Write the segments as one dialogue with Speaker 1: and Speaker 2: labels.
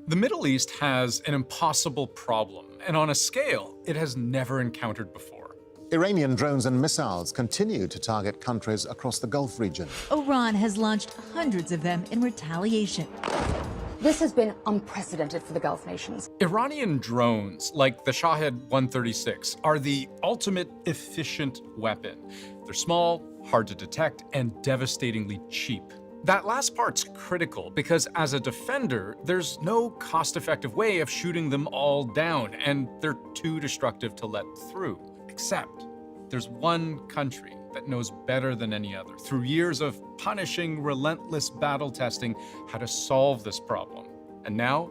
Speaker 1: The Middle East has an impossible problem, and on a scale it has never encountered before.
Speaker 2: Iranian drones and missiles continue to target countries across the Gulf region.
Speaker 3: Iran has launched hundreds of them in retaliation.
Speaker 4: This has been unprecedented for the Gulf nations.
Speaker 1: Iranian drones, like the Shahed 136, are the ultimate efficient weapon. They're small, hard to detect, and devastatingly cheap. That last part's critical because as a defender, there's no cost-effective way of shooting them all down, and they're too destructive to let through. Except there's one country that knows better than any other, through years of punishing, relentless battle testing, how to solve this problem. And now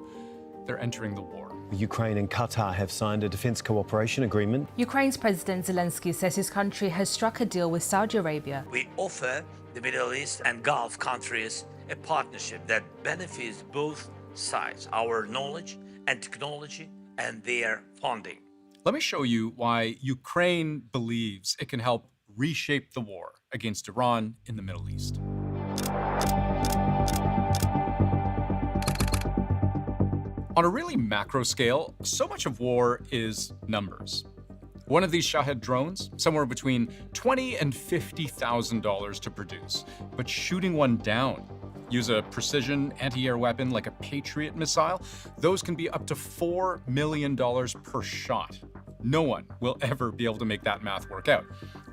Speaker 1: they're entering the war.
Speaker 5: Ukraine and Qatar have signed a defense cooperation agreement.
Speaker 6: Ukraine's President Zelensky says his country has struck a deal with Saudi Arabia.
Speaker 7: We offer the Middle East and Gulf countries a partnership that benefits both sides, our knowledge and technology and their funding.
Speaker 1: Let me show you why Ukraine believes it can help reshape the war against Iran in the Middle East. On a really macro scale, so much of war is numbers. One of these Shahed drones, somewhere between $20,000 and $50,000 to produce. But shooting one down, use a precision anti-air weapon like a Patriot missile, those can be up to $4 million per shot. No one will ever be able to make that math work out.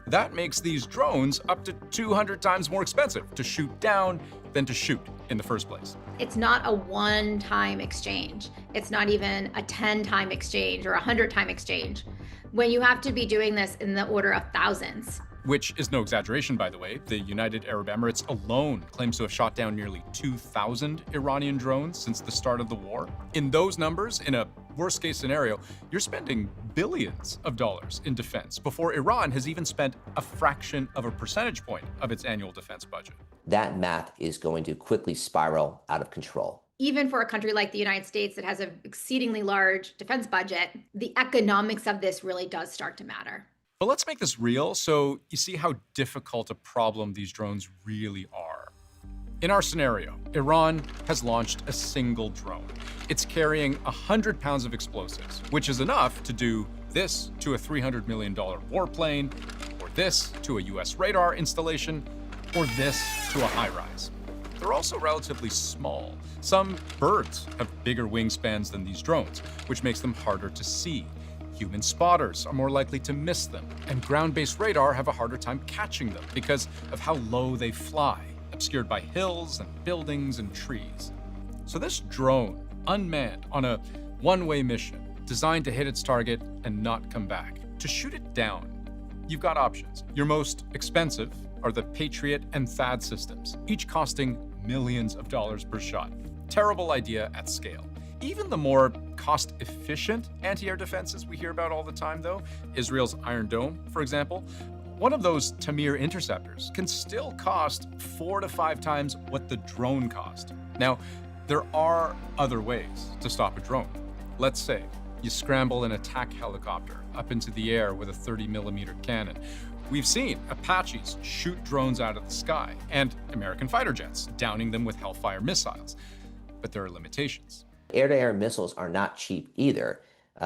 Speaker 1: That makes these drones up to 200 times more expensive to shoot down than to shoot in the first place.
Speaker 8: It's not a one-time exchange. It's not even a 10-time exchange or a 100-time exchange. When you have to be doing this in the order of thousands.
Speaker 1: Which is no exaggeration, by the way. The United Arab Emirates alone claims to have shot down nearly 2,000 Iranian drones since the start of the war. In those numbers, in a worst-case scenario, you're spending billions of dollars in defense before Iran has even spent a fraction of a percentage point of its annual defense budget.
Speaker 9: That math is going to quickly spiral out of control.
Speaker 8: Even for a country like the United States that has an exceedingly large defense budget, the economics of this really does start to matter.
Speaker 1: But let's make this real so you see how difficult a problem these drones really are. In our scenario, Iran has launched a single drone. It's carrying 100 pounds of explosives, which is enough to do this to a $300 million warplane, or this to a US radar installation, or this to a high-rise. They're also relatively small. Some birds have bigger wingspans than these drones, which makes them harder to see. Human spotters are more likely to miss them, and ground-based radar have a harder time catching them because of how low they fly, obscured by hills and buildings and trees. So this drone, unmanned on a one-way mission, designed to hit its target and not come back. To shoot it down, you've got options. Your most expensive are the Patriot and THAAD systems, each costing millions of dollars per shot. Terrible idea at scale. Even the more cost-efficient anti-air defenses we hear about all the time, though, Israel's Iron Dome, for example, one of those Tamir interceptors can still cost 4 to 5 times what the drone cost. Now, there are other ways to stop a drone. Let's say you scramble an attack helicopter up into the air with a 30-millimeter cannon. We've seen Apaches shoot drones out of the sky, and American fighter jets downing them with Hellfire missiles. But there are limitations.
Speaker 9: Air-to-air missiles are not cheap either.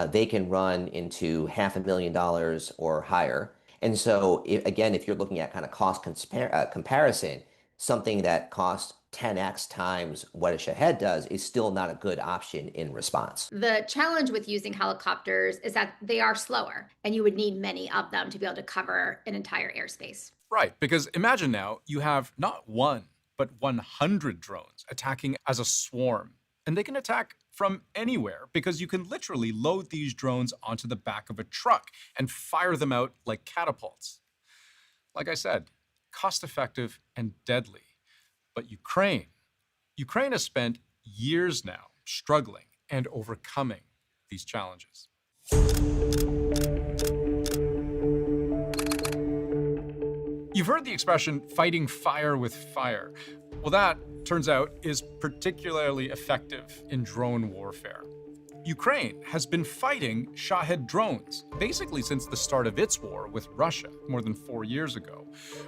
Speaker 9: They can run into $500,000 or higher. And so, if you're looking at kind of cost comparison, something that costs 10x times what a Shahed does is still not a good option in response.
Speaker 8: The challenge with using helicopters is that they are slower, and you would need many of them to be able to cover an entire airspace.
Speaker 1: Right, because imagine now you have not one, but 100 drones attacking as a swarm. And they can attack from anywhere because you can literally load these drones onto the back of a truck and fire them out like catapults. Like I said, cost-effective and deadly. But Ukraine has spent years now struggling and overcoming these challenges. You've heard the expression, fighting fire with fire. Well, that, turns out, is particularly effective in drone warfare. Ukraine has been fighting Shahed drones, basically since the start of its war with Russia more than 4 years ago.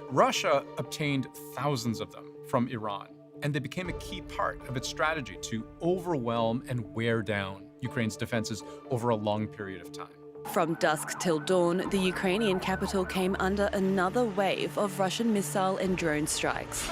Speaker 1: Russia obtained thousands of them from Iran. and they became a key part of its strategy to overwhelm and wear down Ukraine's defenses over a long period of time.
Speaker 10: From dusk till dawn, the Ukrainian capital came under another wave of Russian missile and drone strikes.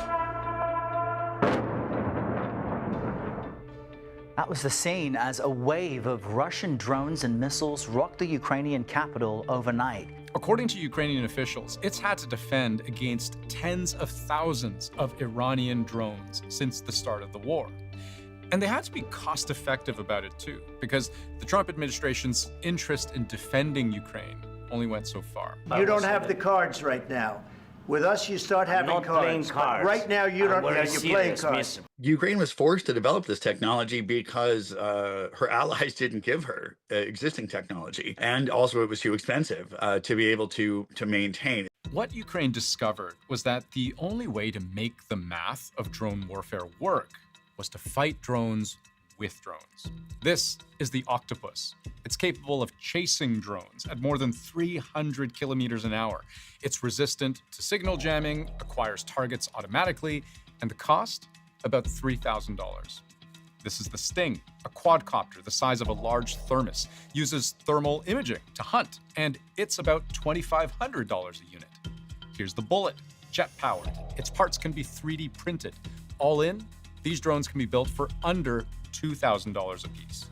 Speaker 11: That was the scene as a wave of Russian drones and missiles rocked the Ukrainian capital overnight.
Speaker 1: According to Ukrainian officials, it's had to defend against tens of thousands of Iranian drones since the start of the war. And they had to be cost-effective about it too, because the Trump administration's interest in defending Ukraine only went so far.
Speaker 12: You don't have the cards right now. With us, you start having
Speaker 7: not
Speaker 12: cards.
Speaker 7: playing cards.
Speaker 12: Right now, you don't. Yeah, you're playing cards.
Speaker 13: Ukraine was forced to develop this technology because her allies didn't give her existing technology, and also it was too expensive to be able to maintain.
Speaker 1: What Ukraine discovered was that the only way to make the math of drone warfare work was to fight drones with drones. This is the Octopus. It's capable of chasing drones at more than 300 kilometers an hour. It's resistant to signal jamming, acquires targets automatically, and the cost? About $3,000. This is the Sting, a quadcopter the size of a large thermos, uses thermal imaging to hunt, and it's about $2,500 a unit. Here's the Bullet, jet-powered. Its parts can be 3D printed. All in, these drones can be built for under $2,000 a piece.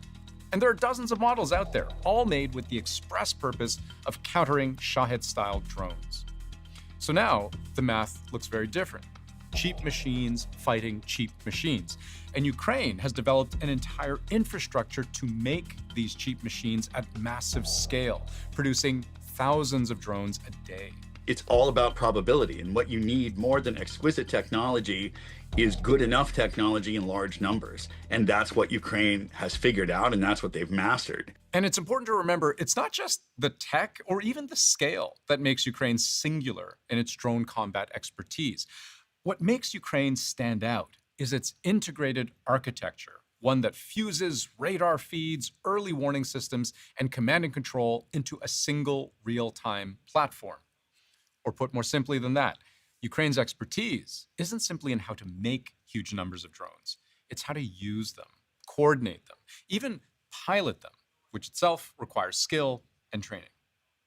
Speaker 1: And there are dozens of models out there, all made with the express purpose of countering Shahed-style drones. So now, the math looks very different. Cheap machines fighting cheap machines. And Ukraine has developed an entire infrastructure to make these cheap machines at massive scale, producing thousands of drones a day.
Speaker 13: It's all about probability, and what you need more than exquisite technology is good enough technology in large numbers. And that's what Ukraine has figured out, and that's what they've mastered.
Speaker 1: And it's important to remember, it's not just the tech or even the scale that makes Ukraine singular in its drone combat expertise. What makes Ukraine stand out is its integrated architecture, one that fuses radar feeds, early warning systems, and command and control into a single real-time platform. Or put more simply than that, Ukraine's expertise isn't simply in how to make huge numbers of drones. It's how to use them, coordinate them, even pilot them, which itself requires skill and training.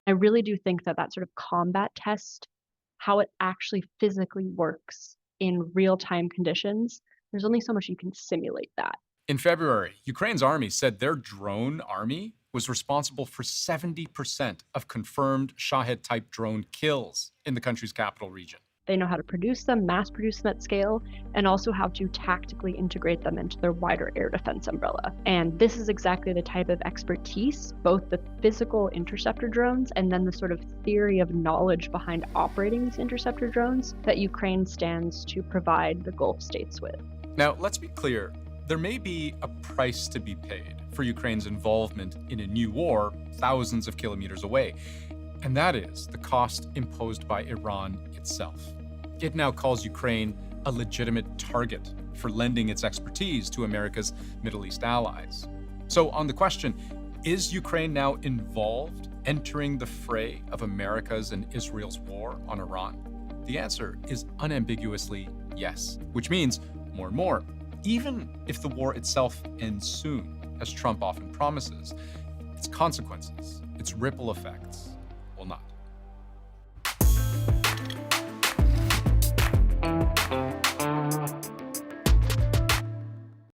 Speaker 14: I really do think that that sort of combat test, how it actually physically works in real-time conditions, there's only so much you can simulate that.
Speaker 1: In February, Ukraine's army said their drone army was responsible for 70% of confirmed Shahed-type drone kills in the country's capital region.
Speaker 14: They know how to produce them, mass produce them at scale, and also how to tactically integrate them into their wider air defense umbrella. And this is exactly the type of expertise, both the physical interceptor drones and then the sort of theory of knowledge behind operating these interceptor drones that Ukraine stands to provide the Gulf states with.
Speaker 1: Now, let's be clear. There may be a price to be paid for Ukraine's involvement in a new war thousands of kilometers away, and that is the cost imposed by Iran itself. It now calls Ukraine a legitimate target for lending its expertise to America's Middle East allies. So on the question, is Ukraine now involved, entering the fray of America's and Israel's war on Iran? The answer is unambiguously yes, which means more and more. Even if the war itself ends soon, as Trump often promises, its consequences, its ripple effects, will not.